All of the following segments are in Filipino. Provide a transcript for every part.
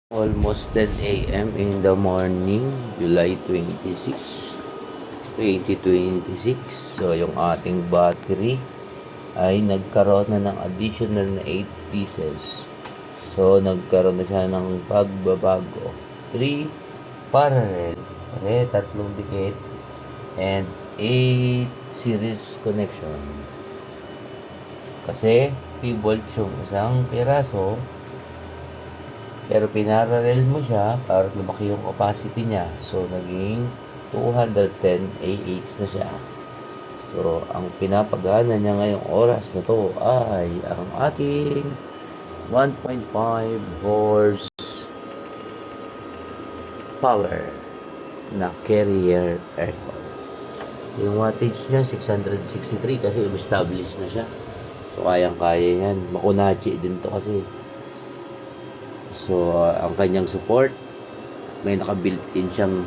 Almost 10 a.m. in the morning, July 26, 2026. So, yung ating battery ay nagkaroon na ng additional na 8 pieces. So, nagkaroon na siya ng pagbabago. 3 parallel, tatlong dikit, and 8 series connection. Kasi 3 volts yung isang piraso, pero pinarallel mo siya para lumaki yung opacity niya. So, naging 210 AH na siya. So, ang pinapagana niya ngayong oras na to ay ang ating 1.5 horse power na carrier aircon. Yung wattage niya 663 kasi established na siya. So, kayang-kaya yan. Makunachi din to kasi. So, ang kanyang support, may naka-built-in siyang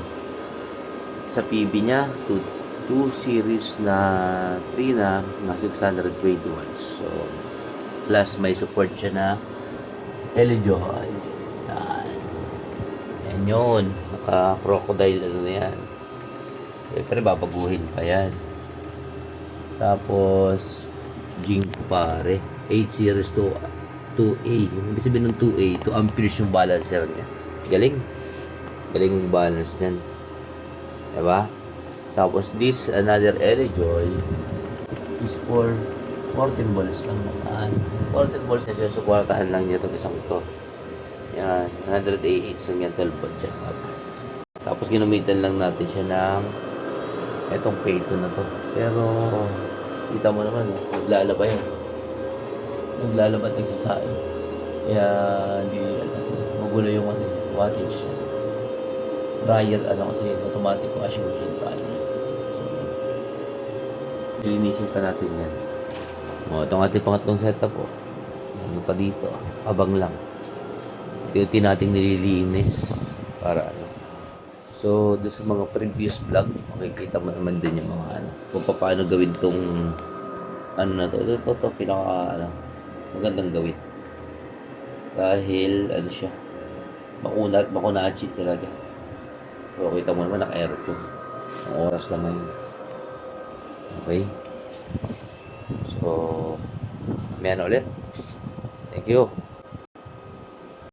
sa PB niya, 2 series na 3 na 620 watts. So, plus may support siya na Helijoy. Yan. Yan yun. Naka-crocodile ano na yan. Siyempre, babaguhin pa yan. Tapos, Jinko pare. 8 series to 2A. Ibig sabihin ng 2A, 2 amperes yung balancer niya. Galing. Galing yung balance niyan. Diba? Tapos this, another Helijoy is for 14 volts lang naman. 14 volts na siya. Supportahan lang niya itong isang to. Yan. 100 AH lang yan. 12 volts setup. Tapos ginamitan lang natin siya ng etong Payton na to. Pero kita mo naman, naglalaba yan. Naglalaba at nagsasain. Kaya hindi magulo yung wattage. Dryer kasi automatic washing machine dryer. So, lilinisin pa natin yan. Itong ating pangatlong setup ano pa dito, abang lang. Unti nating nililinis para So, doon sa mga previous vlog, makikita mo naman din yung mga kung paano gawin tong na to. Ito pinaka magandang gawin. Dahil siya, makunachi talaga. So, kita mo naman naka-aircon. Ang oras lang ngayon. Okay? So, may ulit. Thank you.